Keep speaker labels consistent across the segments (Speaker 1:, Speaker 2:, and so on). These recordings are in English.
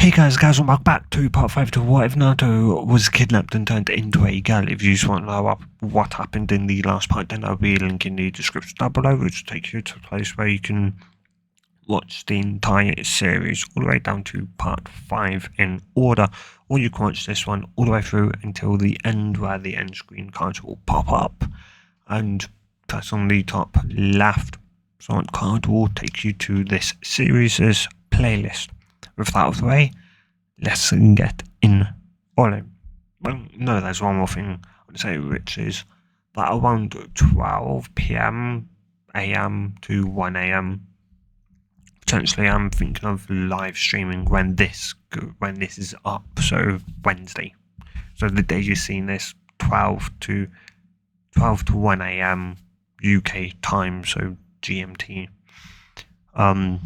Speaker 1: Hey guys, welcome back to part 5 to What If Naruto Was Kidnapped and Turned into a Girl. If you just want to know what happened in the last part, then I'll be linking in the description down below, which will take you to a place where you can watch the entire series all the way down to part 5 in order, or you can watch this one all the way through until the end, where the end screen cards will pop up, and press on the top left side card will take you to this series' playlist. With that out of the way, let's get in on it. Well, no, there's one more thing I want to say, which is that around 12 p.m. a.m. to 1 a.m. potentially I'm thinking of live streaming when this is up, so Wednesday. So the day you're seeing this, 12 to 1 a.m. UK time, so GMT. I'm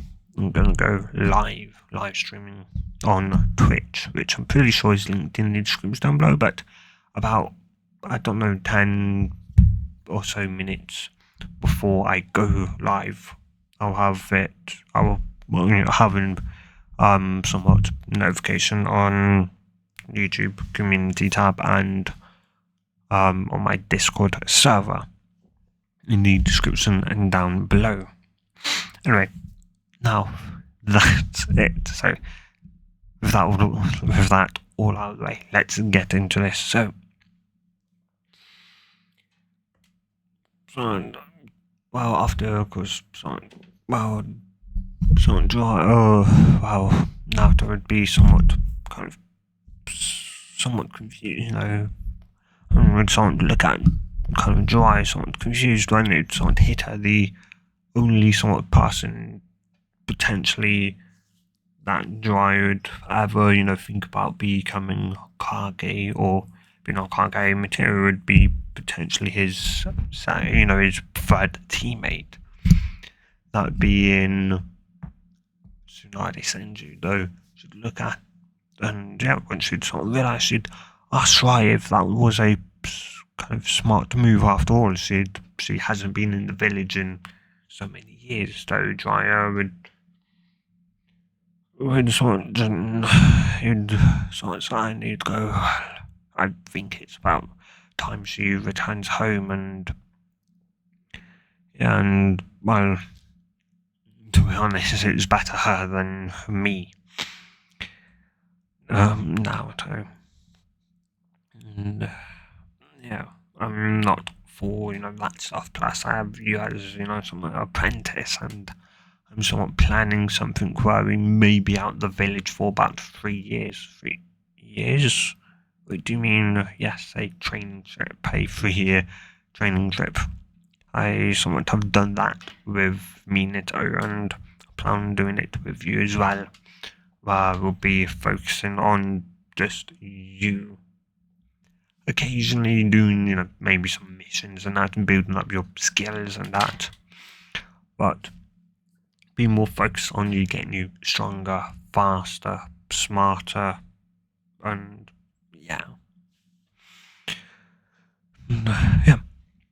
Speaker 1: gonna go live streaming on Twitch, which I'm pretty sure is linked in the description down below, but about, I don't know, 10 or so minutes before I go live, I'll have somewhat notification on YouTube community tab and on my Discord server in the description and down below. Anyway, now that's it. So with that all out of the way, let's get into this. So after, of course, Naruto would be somewhat confused, would someone look at kind of dry, somewhat confused when it somewhat hit her, the only somewhat person potentially that dry would ever, think about becoming Hokage or being Hokage material would be potentially his third teammate. That would be in Tsunade Senju, though she'd look at, and once she'd sort of realise, she'd ask Rai if that was a kind of smart move after all. She hasn't been in the village in so many years, so Jiraiya would sort of sigh and he'd go, I think it's about time she returns home, and well, to be honest, it's better her than me. Naruto. And I'm not for that stuff. Plus, I have you as some apprentice, and I'm somewhat planning something where we may be out the village for about 3 years. 3 years? What do you mean? Yes, a training trip, a 3-year training trip. I somewhat have done that with Minato, and plan on doing it with you as well. Where we'll be focusing on just you. Occasionally doing, maybe some missions and that, and building up your skills and that. But be more focused on you getting you stronger, faster, smarter, and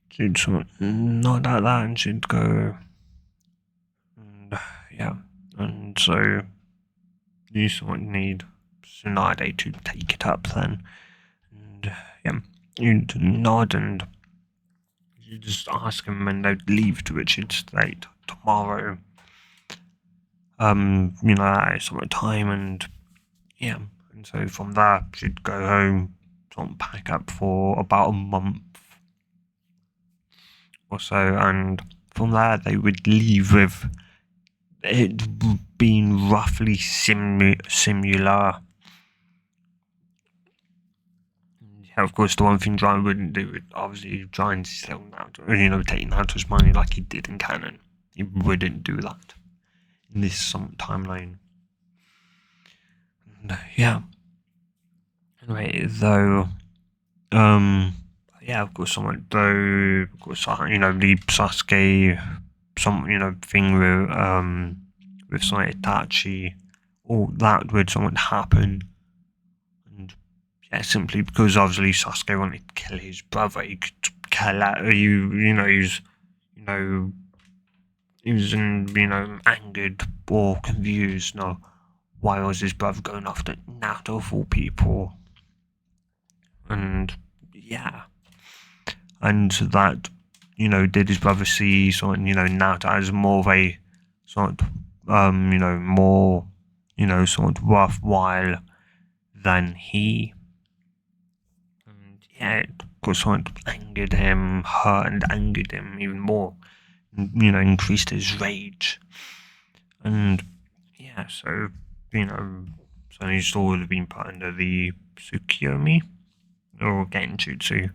Speaker 1: she'd sort of nod at that, and she'd go, and so you sort of need Tsunade to take it up then, and you'd nod, and you just ask him when they'd leave, to which he'd state tomorrow. At a sort of time, and so from there she'd go home, sort of pack up for about a month or so, and from there they would leave with it being roughly similar. Of course, the one thing John wouldn't do would obviously try and sell Naruto, take Naruto's money like he did in canon. He wouldn't do that in this timeline. And, anyway, though, of course, the Sasuke, thing with Itachi, all that would somewhat happen, and simply because obviously Sasuke wanted to kill his brother. He could kill he was angered or confused. No, why was his brother going after Naruto of all people? And yeah, and that, did his brother see sort of, Naruto as more of a sort of, more, sort of worthwhile than he. And yeah, it sort of angered him, hurt and angered him even more, increased his rage. And yeah, so, so he still would have been put under the Tsukiyomi or Genjutsu.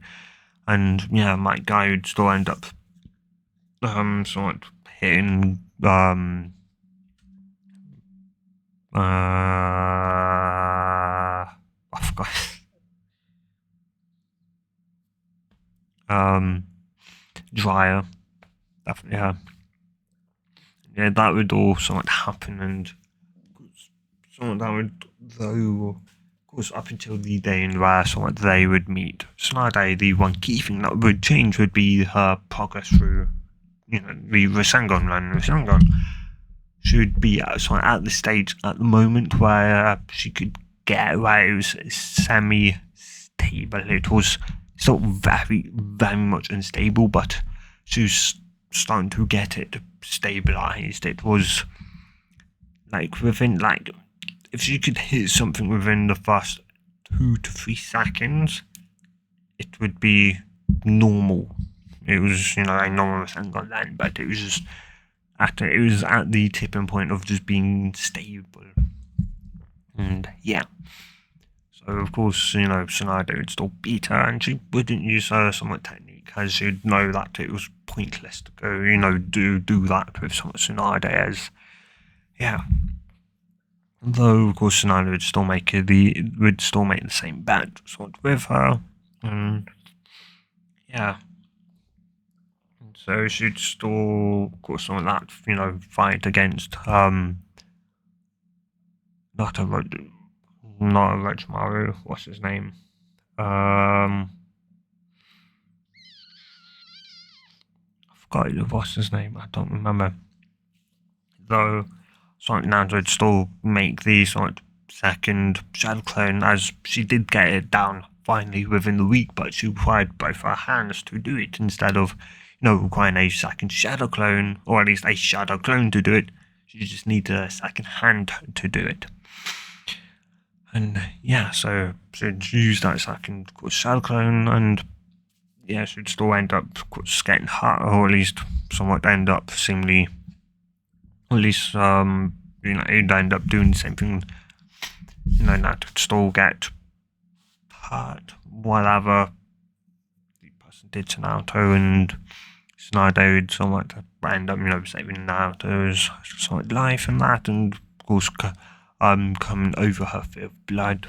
Speaker 1: And yeah, my guy would still end up sort of hitting I forgot. Dryer. Yeah. Yeah, that would all sort of happen, and sort of that would, though, of course, up until the day in where sort of they would meet. Tsunade, the one key thing that would change would be her progress through, the Rasengan run. Rasengan should be sort of at the stage at the moment where she could get where it was semi-stable. It was still very, very much unstable, but she was starting to get it stabilized. It was like within, like, if she could hit something within the first 2 to 3 seconds, it would be normal. It was, a normal Rasengan then, but it was just it was at the tipping point of just being stable. And yeah. So of course, Tsunade would still beat her, and she wouldn't use her somewhat technique, as she'd know that it was pointless to go, do that with someone Tsunade, as yeah. Though of course Tsunade would still make the same bet sort of with her, and yeah. So she'd still, of course, on that, fight against not a Orochimaru. What's his name? I forgot what's his name. I don't remember. Though Sonic Nando would still make the sort of second Shadow Clone, as she did get it down finally within the week, but she required both her hands to do it instead of, requiring a second Shadow Clone, or at least a Shadow Clone to do it. She just needed a second hand to do it. And yeah, so she'd use that second Shadow Clone, and yeah, she'd still end up getting hurt, or at least somewhat end up seemingly, at least, it'd end up doing the same thing, that would still get hurt, whatever the person did to Naruto, and Tsunade would somewhat end up, saving Naruto's somewhat life and that, and of course, coming over her fear of blood.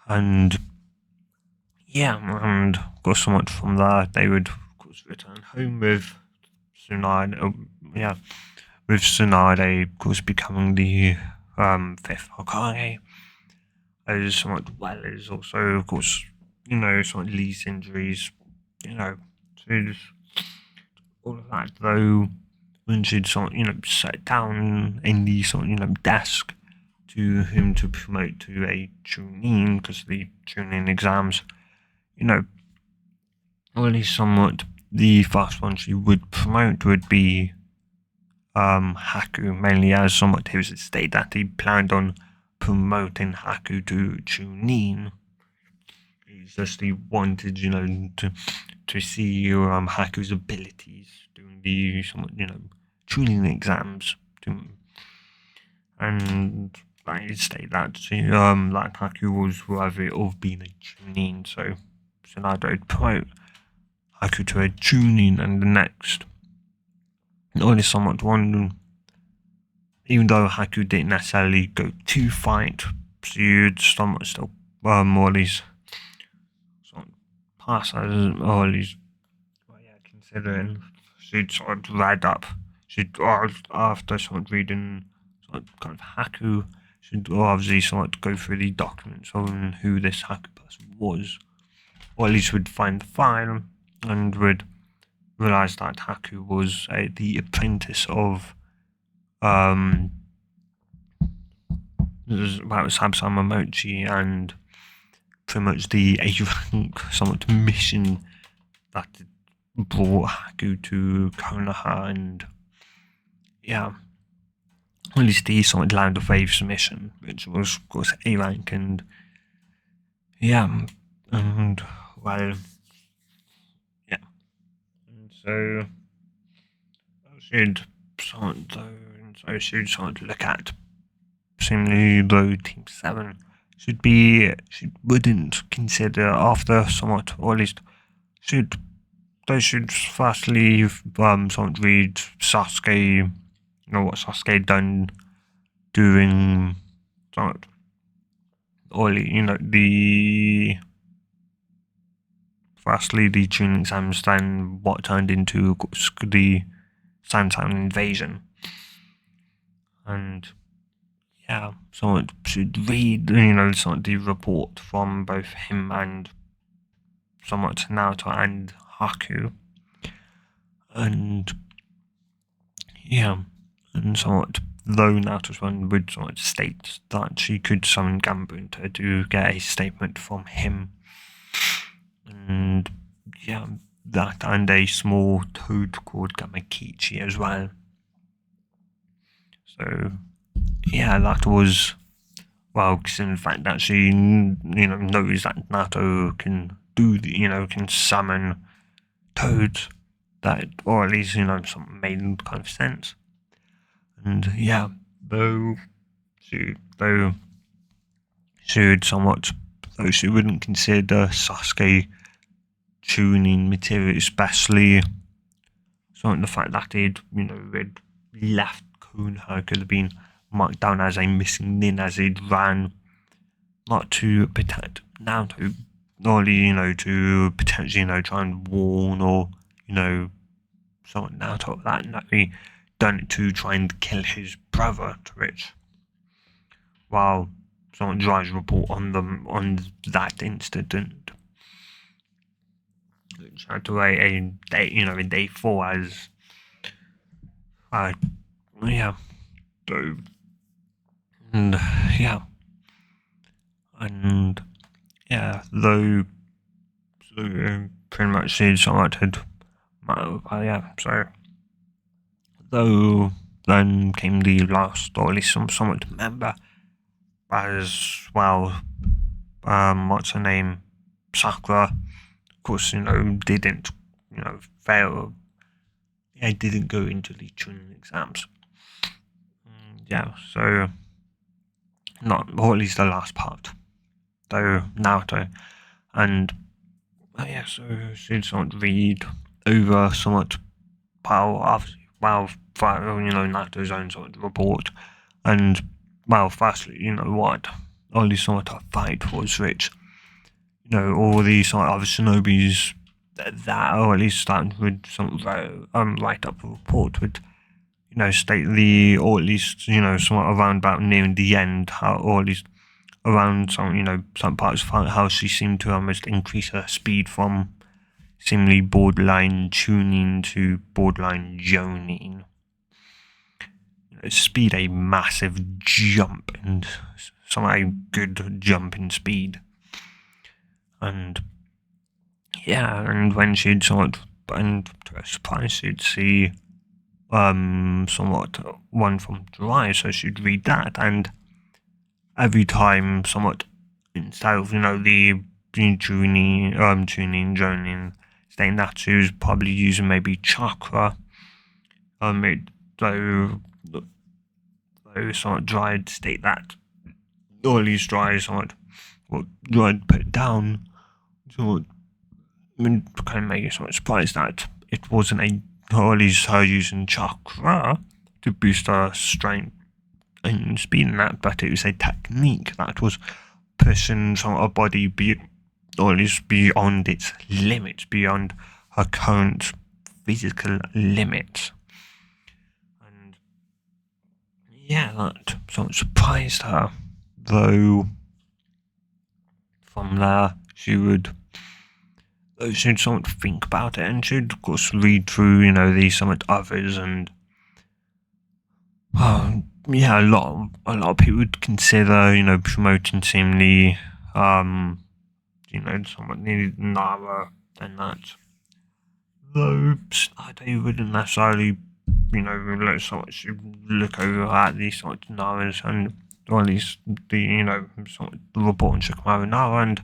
Speaker 1: And yeah, and of course, somewhat from there, they would, of course, return home with Tsunade, with Tsunade, of course, becoming the fifth Hokage, as somewhat well as also, of course, somewhat Lee's injuries, so just all of that, though, when she'd sort of, sat down in the sort of, desk to him to promote to a Chunin, because the Chunin exams, or at least somewhat, the first one she would promote would be Haku, mainly as somewhat he was stated that he planned on promoting Haku to Chunin. He's just, he wanted, to see Haku's abilities doing the somewhat, Chunin exams, and I state that that Haku was worthy of being a Chunin, so Tsunade would promote Haku to a Chunin, and the next, only somewhat one, even though Haku didn't necessarily go to fight, so you'd somewhat still, more or least, sort of pass as, or at least, considering she'd sort of read up, after sort of reading sort of kind of Haku, she'd obviously sort of go through the documents on who this Haku person was, or at least would find the file, and would realize that Haku was the apprentice of about Sabsama Mochi and pretty much the A rank somewhat mission that brought Haku to Konoha, and yeah, at least the somewhat Land of Waves mission, which was of course A rank, and yeah, and well, yeah, and so I should sort of look at seemingly though Team 7 wouldn't consider after somewhat, or at least they should firstly somewhat read Sasuke, what Sasuke done during somewhat, or firstly the tuning exams, then what turned into the Sandtown invasion, and yeah, someone should read, somewhat the report from both him and somewhat Naruto and Haku, and yeah, and somewhat though Naruto's one would somewhat state that she could summon Gambunta to get a statement from him, and yeah, that and a small toad called Gamakichi as well. So yeah, that was, well, because in fact that she knows that Naruto can can summon toads, that, or at least something made kind of sense. And yeah, though she she wouldn't consider Sasuke tuning material, especially something the fact that he'd left Konoha, could have been marked down as a missing nin, as he'd ran not to protect Naruto, only to potentially try and warn or something Naruto that, and that he done it to try and kill his brother, to which, while someone drives a report on them on that incident, which had to wait a day, in day 4, as yeah, so, and yeah, and yeah, though, so pretty much she'd somewhat had, yeah, so though then came the last, or at least somewhat member, as well, what's her name, Sakura, of course, didn't, fail, didn't go into the tuning exams. Yeah, so, not, or at least the last part, though Naruto, and, yeah, so she'd somewhat read over somewhat, Naruto's own sort of report, and, well, firstly, what, only sort of fight was, which, all these sort of shinobis that, or at least that would sort of write up a report would, state or at least, somewhat around about nearing the end, how, or at least around some parts of how she seemed to almost increase her speed from seemingly borderline tuning to borderline joning. Speed, a massive jump, and a good jump in speed. And yeah, and when she'd and to her surprise, she'd see somewhat one from July, so she'd read that, and every time somewhat, instead of the tuning, joning, saying that she was probably using maybe chakra, though somewhat dried state that, or at least dry somewhat, what dried put down, somewhat, kind of make you somewhat surprised that it wasn't or at least her using chakra to boost her strength and speed and that, but it was a technique that was pushing her body or at least beyond its limits, beyond her current physical limits. And yeah, that sort of surprised her, though from there she'd somewhat think about it, and she'd of course read through, these somewhat others, and yeah, a lot of people would consider, promoting seemingly, somewhat needed narrower than that. Though I don't wouldn't necessarily, let someone should look over at these sort of narrows and or at least the sort of the report on Shikamaru now, and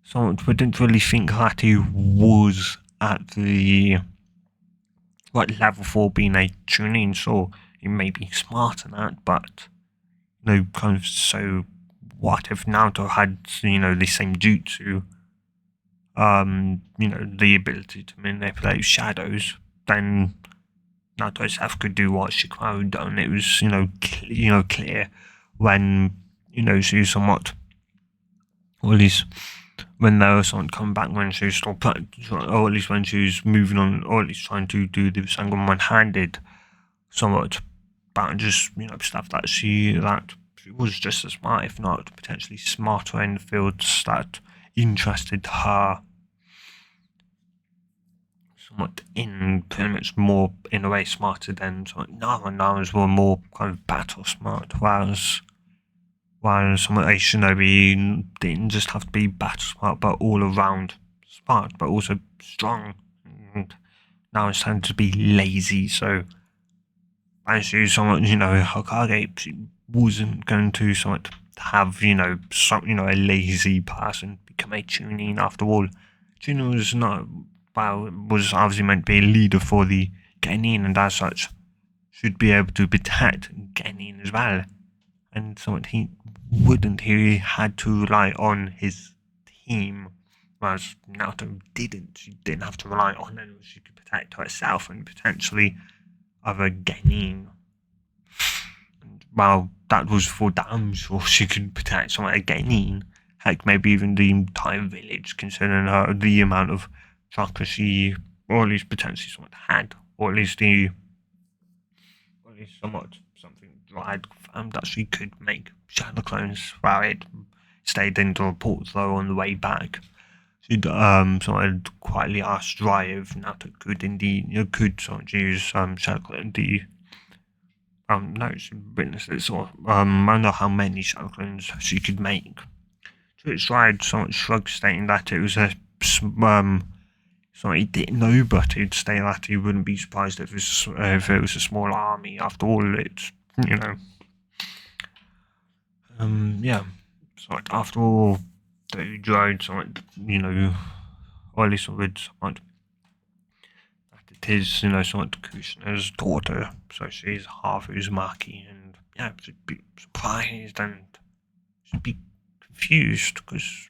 Speaker 1: someone wouldn't really think that he was at the level for being a tuning, so he may be smart in that, but kind of so what if Naruto had the same jutsu, the ability to manipulate shadows, then Naruto himself could do what Shikamaru done. It was clear when she was somewhat, or at least when there was someone coming back when she was still or at least when she was moving on, or at least trying to do the Rasengan one-handed, somewhat, but just stuff that she was just as smart, if not potentially smarter in the fields that interested her, somewhat in pretty much more in a way smarter than Nara's were more kind of battle smart, while some of a shinobi didn't just have to be battle smart, but all around smart, but also strong. And now it's time to be lazy. So, actually, someone Hokage, she wasn't going to somewhat have a lazy person become a Chunin. After all, Chunin was not was obviously meant to be a leader for the Genin, and as such, should be able to protect Genin as well. And somewhat he had to rely on his team, whereas Naruto didn't. She didn't have to rely on anyone. She could protect herself and potentially other Genin. And while that was for damn sure she could protect someone like Genin, heck, maybe even the entire village, considering the amount of chakra she, or at least potentially somewhat had, or at least somewhat something dried confirmed that she could make shadow clones. While it stayed in the report though on the way back, she'd sort of quietly asked Dry if Naruto could indeed sort of use shadow clone no, she witnessed it sort of I don't know how many shadow clones she could make. So it tried somewhat shrugged, stating that it was so he didn't know, but he'd say that he wouldn't be surprised if it was a small army. After all, it's yeah. So after all, they tried somewhat, or at least with somewhat that it is somewhat Kushina's daughter, so she's half Uzumaki, and yeah, she'd be surprised and she'd be confused because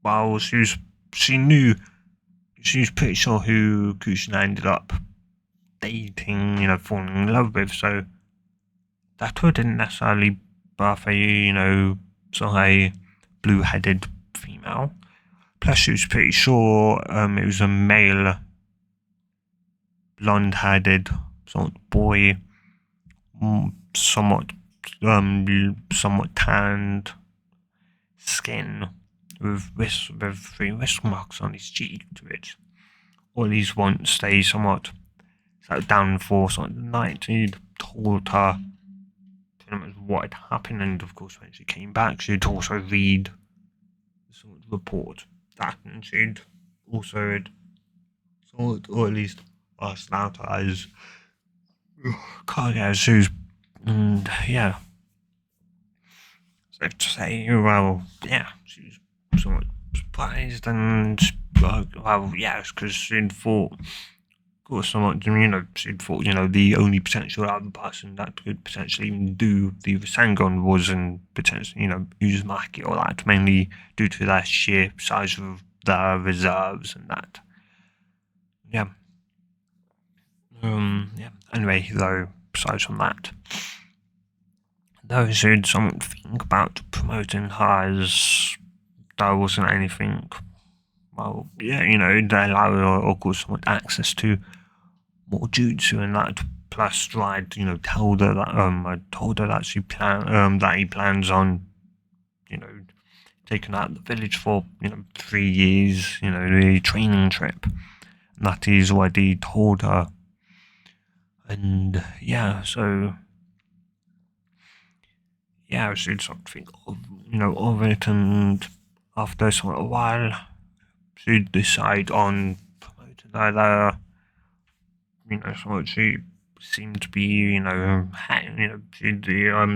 Speaker 1: while she was pretty sure who Kushina ended up dating, falling in love with, so that wouldn't necessarily birth a, sort of a blue-headed female. Plus, she was pretty sure it was a male, blonde-headed sort of boy, somewhat tanned skin with 3 wrist marks on his cheek, to which or at least once they somewhat sat down for sort of the night. He'd told her pretty much what had happened, and of course when she came back she'd also read the sort of report that, and she'd also sort or at least asked out as Kage who's and yeah. So to say, well, yeah, she was somewhat surprised and well, yes, because she'd thought, of course, somewhat, she'd thought, the only potential other person that could potentially even do the Rasengan was in potentially, Uzumaki or that, mainly due to their sheer size of their reserves and that. Yeah. Yeah. Anyway, though, besides from that, those who'd somewhat think about promoting her as there wasn't anything, well, yeah, they allow her, of course, somewhat access to more jutsu and that. Plus, tried, told her that I told her that that he plans on, taking out the village for 3 years, the training trip. And that he's already told her, and yeah, so yeah, she'd sort of think of, of it, and after sort of a while, she'd decide on promoting either, sort of she seemed to be, she'd,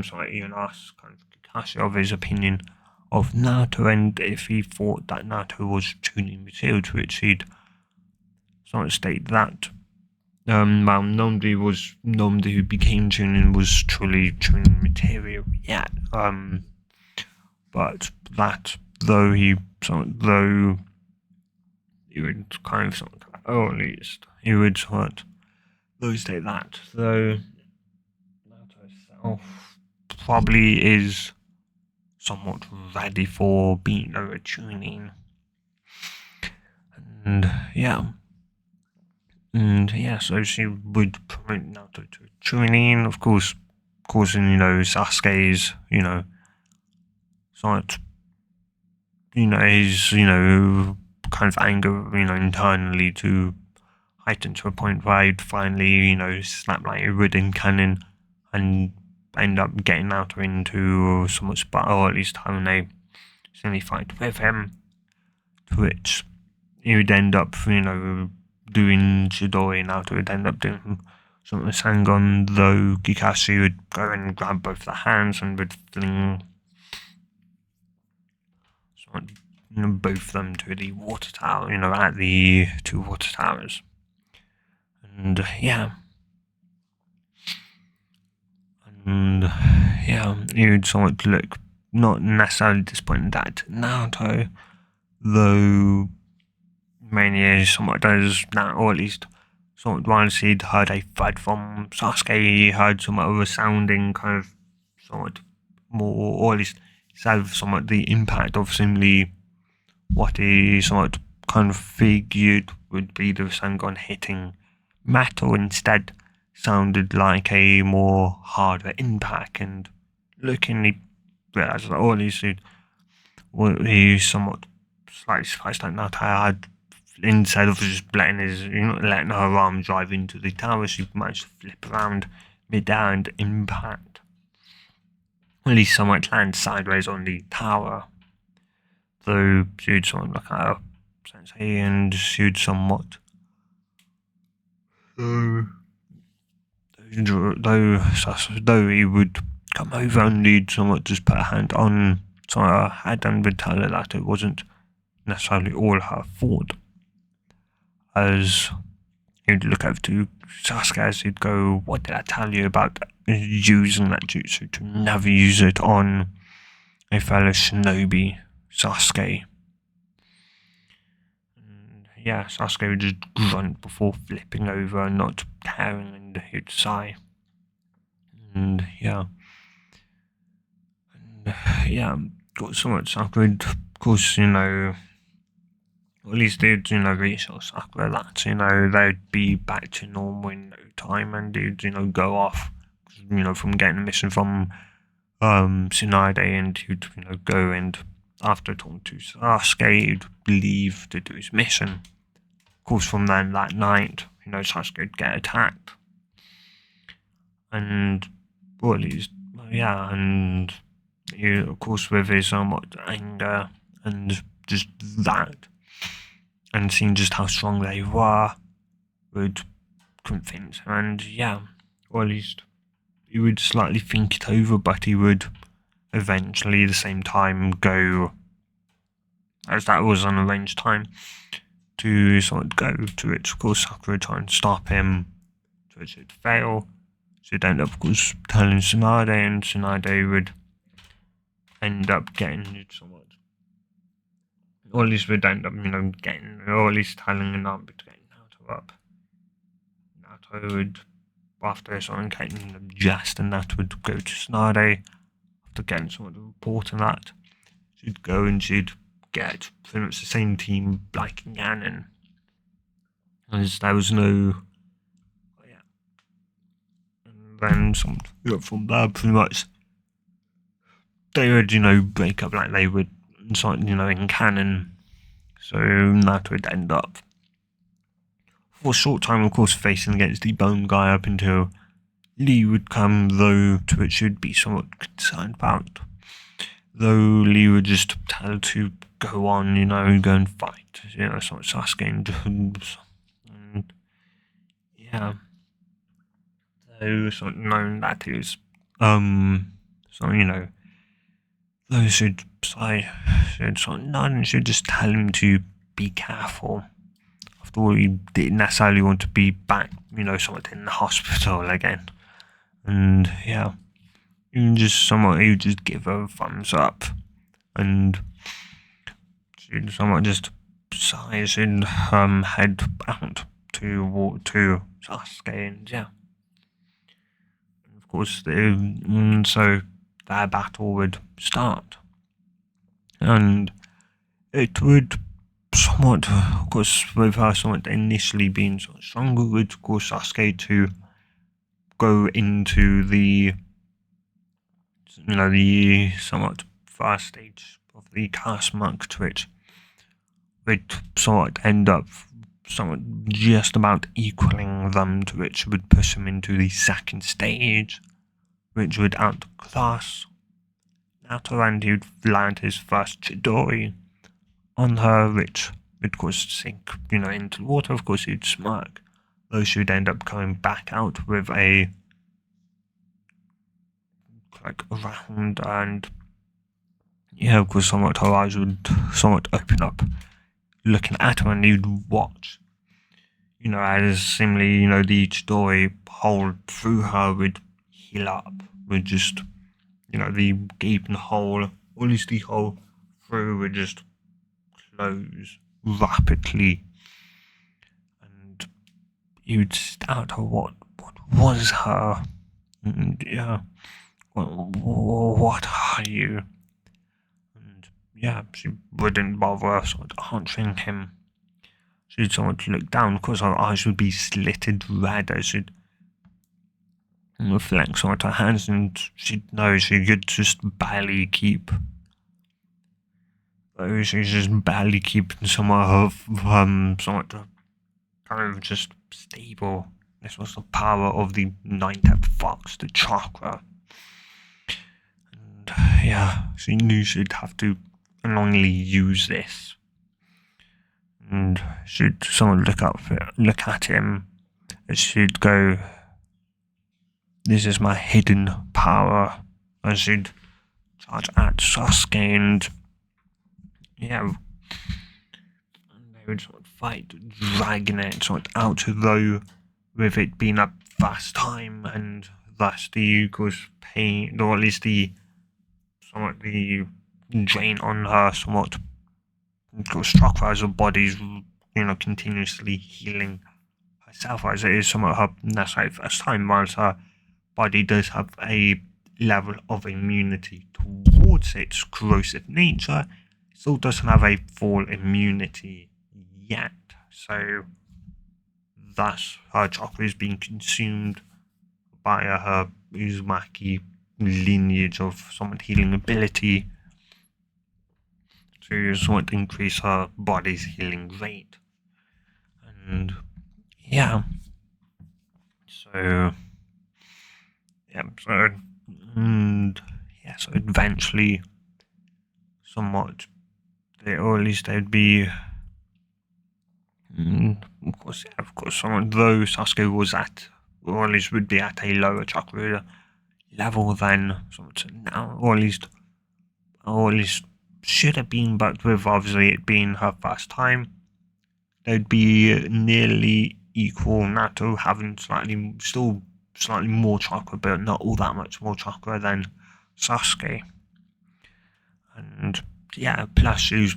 Speaker 1: sort of even ask kind of Kakashi of his opinion of Naruto, and if he thought that Naruto was tuning material to it, she'd sort of state that well, nobody who became tuning was truly tuning material yet. But that though he would kind of or at least he would sort though state that though Naruto itself probably is somewhat ready for being a tuning, and yeah. And yeah, so she would promote Naruto to tuning, of course, causing, Sasuke's, sort his, kind of anger, internally to heighten to a point where he'd finally, snap like a wooden cannon and end up getting Naruto into so much battle, or at least having a silly fight with him, to which he would end up, doing Chidori. Naruto would end up doing something with Sangon, though Kakashi would go and grab both the hands and would fling both of them to the water tower, at the two water towers. And yeah. And yeah, you'd somewhat look not necessarily disappointed that Naruto, though mainly somewhat does now, or at least somewhat once he'd heard a thud from Sasuke, he heard somewhat of a sounding kind of somewhat more, or at least instead of somewhat the impact of simply what he somewhat kind of figured would be the Sangon hitting metal, instead sounded like a more harder impact, and looking as or at least he somewhat slightly surprised that Naruto had, instead of just letting letting her arm drive into the tower, she managed to flip around mid-air and impact. At least somewhat land sideways on the tower. Though she'd somewhat look at her sensei, and she'd somewhat though he would come over and he'd somewhat just put a hand on her head and would tell her that it wasn't necessarily all her fault. As he'd look over to Sasuke as he'd go, "What did I tell you about using that jutsu to never use it on a fellow shinobi, Sasuke?" And yeah, Sasuke would just grunt before flipping over and not caring, and he'd sigh. And yeah. Got so much Sakura, of course, at least they'd, reassure Sakura that, they'd be back to normal in no time, and they'd, go off, from getting a mission from, Tsunade, and he'd, go and, after talking to Sasuke, he'd leave to do his mission. Of course, from then that night, Sasuke would get attacked. And, well, at least, yeah, and of course, with his somewhat anger and just that, and seeing just how strong they were, would convince him, and yeah, or at least he would slightly think it over, but he would eventually, at the same time, go, as that was an arranged time, to sort of go to it. Of course, Sakura would try and stop him, to which it'd fail. So it'd end up, of course, telling Tsunade, and Tsunade would end up getting somewhat, or at least would end up, getting, or at least telling Naruto to get Naruto up. Naruto would, after someone getting them jest, and that would go to Tsunade, after getting someone to report on that, she'd go and she'd get pretty much the same team like Ganon, as there was no, and then from there, pretty much, they would, break up like they would, in canon. So that would end up, for a short time, of course, facing against the Bone Guy up until Lee would come, though, to which she'd be somewhat concerned about. Though Lee would just tell her to go on, go and fight, sort of Sasuke and yeah. So, sort of known that is, so, those should sort of none should just tell him to be careful. After all, he didn't necessarily want to be back, sort of in the hospital again. And yeah, you just give her a thumbs up, and she'd somewhat just sighs and head out to walk to Sasuke, and yeah. And of course, so their battle would start, and it would somewhat, of course, with her somewhat initially being sort of stronger, would cause Sasuke to go into the somewhat first stage of the cast monk, to which would somewhat end up somewhat just about equaling them, to which would push him into the second stage, which would outclass Naruto, and he would land his first Chidori on her, which would cause sink, into the water. Of course, he'd smirk. Though she would end up coming back out with a round, and yeah, of course, somewhat her eyes would somewhat open up, looking at him, and he'd watch. As seemingly, the Chidori hole through her would heal up, would just, the gaping hole, or at least the hole through would just close rapidly, and you'd start her what was her, and yeah, what are you? And yeah, she wouldn't bother sort of answering him. She'd somewhat look down, because her eyes would be slitted red as she'd flex on her hands, and she'd know she could just barely keep. She's just barely keeping some of somewhat kind of just stable. This was the power of the nine-tailed fox, the chakra. And yeah, she knew she'd have to unknowingly use this. And she'd someone look at him, and she'd go, "This is my hidden power." And she'd charge at Sasuke, and yeah, they would sort of fight, dragging it sort of out, though with it being a fast time, and thus the cause pain, or at least the drain on her somewhat struck her, as her body's continuously healing herself, as it is somewhat her necessary first time, whilst her body does have a level of immunity towards its corrosive nature. It still doesn't have a full immunity yet, so thus her chakra is being consumed by her Uzumaki lineage of somewhat healing ability to somewhat increase her body's healing rate. And yeah, so eventually somewhat, or at least they'd be, of course, someone, though Sasuke was at, or at least would be at a lower chakra level than now, or at least should have been, but with obviously it being her first time, they'd be nearly equal. Naruto having still slightly more chakra, but not all that much more chakra than Sasuke. And yeah, plus she was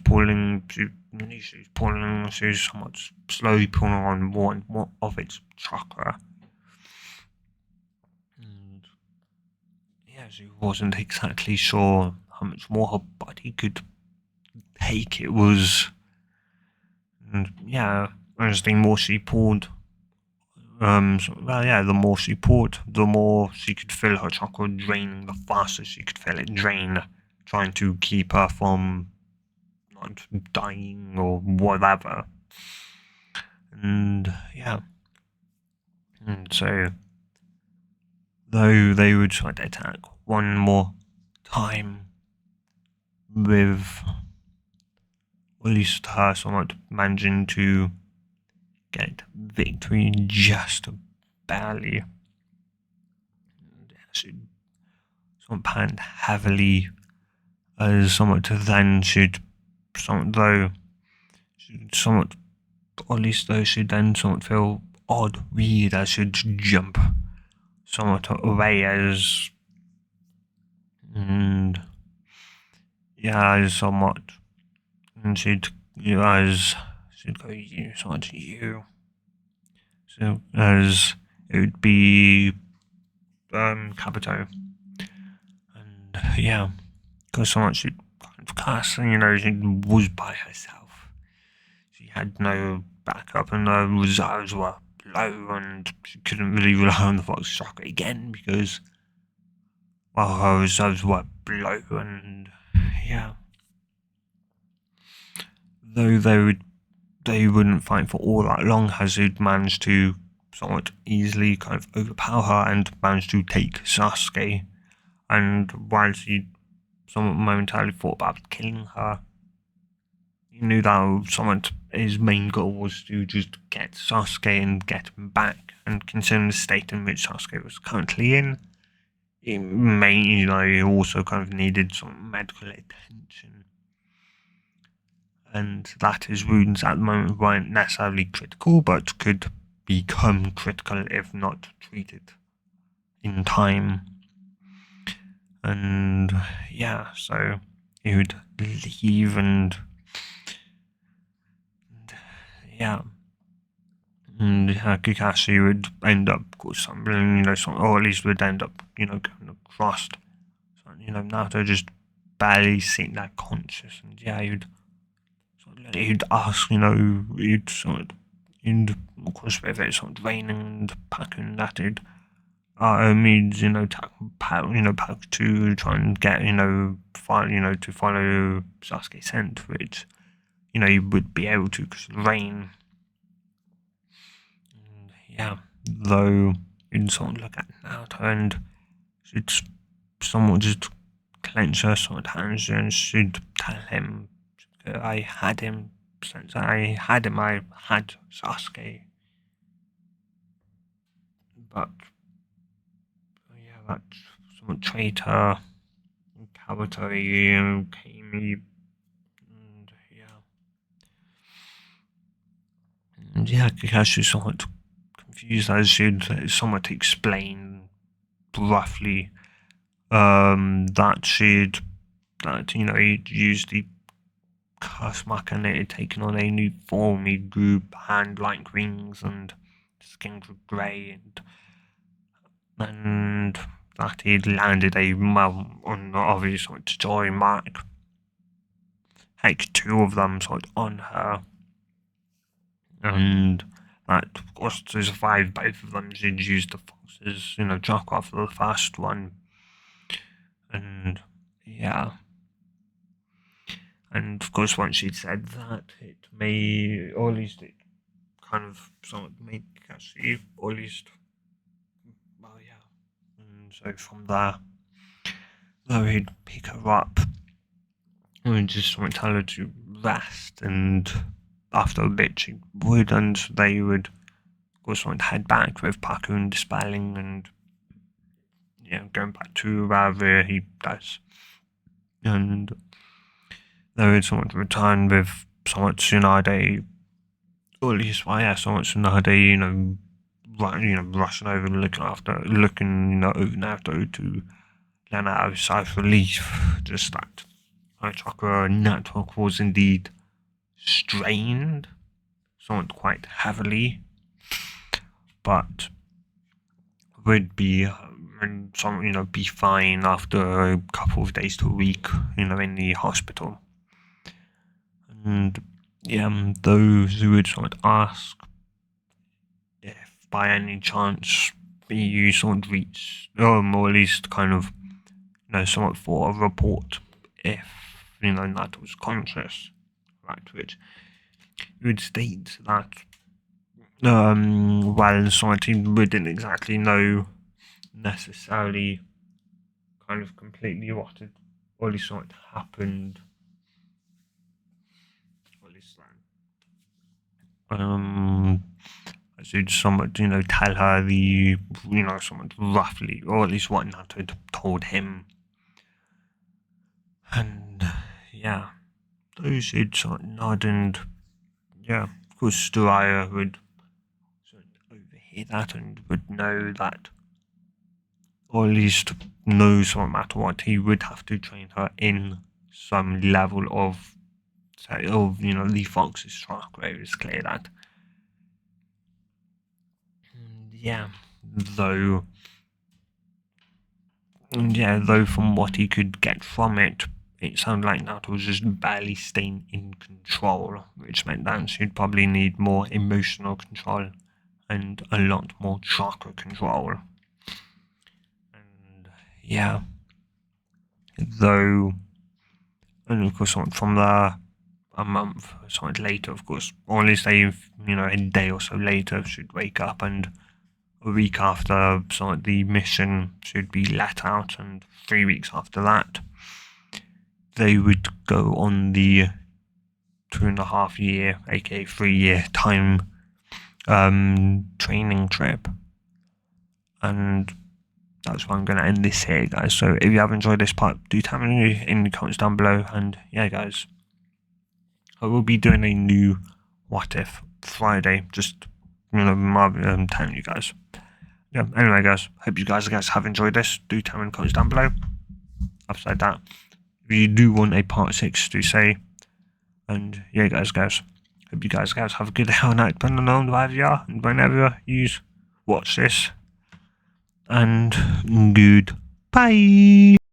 Speaker 1: somewhat slowly pulling on more and more of its chakra. And yeah, she wasn't exactly sure how much more her body could take. It was, and yeah, as the more she poured, the more she poured, the more she could feel her chakra draining, the faster she could feel it drain, trying to keep her from not dying or whatever. And yeah, and so though they would try to attack one more time with at least her somewhat managing to get victory just barely. She somewhat panned heavily as somewhat then should somewhat though somewhat or at least though should then somewhat feel odd weird as should jump somewhat away as and yeah somewhat and she'd as she'd go you somewhat you so as it would be Capito and yeah because somewhat she'd kind of cast she was by herself. She had no backup and her reserves were low and she couldn't really rely on the Fox Shocker again because well her reserves were low and yeah. Though they wouldn't fight for all that long as they'd managed to somewhat easily kind of overpower her and managed to take Sasuke and while she somewhat momentarily thought about killing her he knew that somewhat his main goal was to just get Sasuke and get him back. And considering the state in which Sasuke was currently in, he also kind of needed some medical attention. And that his wounds at the moment weren't necessarily critical, but could become critical if not treated in time. And yeah, so he would leave and yeah. And Kakashi would end up stumbling, or at least would end up, going across. So, Naruto just barely seemed that conscious, and yeah, he'd ask, he'd of course if it's sort of raining and packing that he'd means pack to try and get to follow Sasuke's scent, which he would be able to because of the rain. Yeah, though you'd sort of look at Naruto and she'd somewhat just clench her sort of hands and she'd tell him, I had him, since I had him, I had Sasuke. But, yeah, that somewhat traitor, cowardly, came, and yeah, Kakashi somewhat confused as she'd somewhat explain roughly he'd used the curse mark and it had taken on a new form. He grew hand-like wings and skin grew grey and that he'd landed on obvious sort of joy mark. Heck, two of them sort of on her. And that, of course, to survive both of them, she'd used the fox's, chakra for the first one. And, yeah. And, of course, once she'd said that, it may, or at least it kind of somewhat made Cassie, or at least, well, yeah. And so from there, though he'd pick her up and just somewhat tell her to rest, and after a bit she would, and they would, of course, head back with Paku and dispelling and going back to wherever he does. And they would somewhat return with somewhat Tsunade, or at least, somewhat Tsunade, rushing over and looking over Naruto to let out a sigh of relief. Just that her chakra network was indeed strained, somewhat quite heavily, but would be be fine after a couple of days to a week, in the hospital. And those who would sort of ask if by any chance you sort of reach, or at least kind of, somewhat for a report if, that was conscious, right, which would state that, while society wouldn't exactly know necessarily kind of completely what had all this sort happened. All this I should someone tell her someone roughly, or at least what Naruto had told him, and yeah, those would sort of nod, and yeah, of course, Storaya would sort of overhear that and would know that, or at least knows no matter what, he would have to train her in some level of the Fox's chakra. It was clear that. And though from what he could get from it, it sounded like Naruto was just barely staying in control, which meant that she'd probably need more emotional control and a lot more chakra control. And yeah, though, and of course, from there, a month or something later, of course, or at least a day or so later, she'd wake up, and a week after the mission should be let out, and 3 weeks after that, they would go on the 2.5-year, aka 3-year time training trip. And that's where I'm going to end this here, guys. So if you have enjoyed this part, do tell me in the comments down below. And yeah, guys, I will be doing a new What If Friday, just telling you guys. Yeah, anyway, guys, hope you guys have enjoyed this. Do tell me in the comments down below. I've said that. If you do want a part 6, do say. And yeah, guys, hope you guys have a good day or night, depending on wherever you are and whenever you watch this. And goodbye.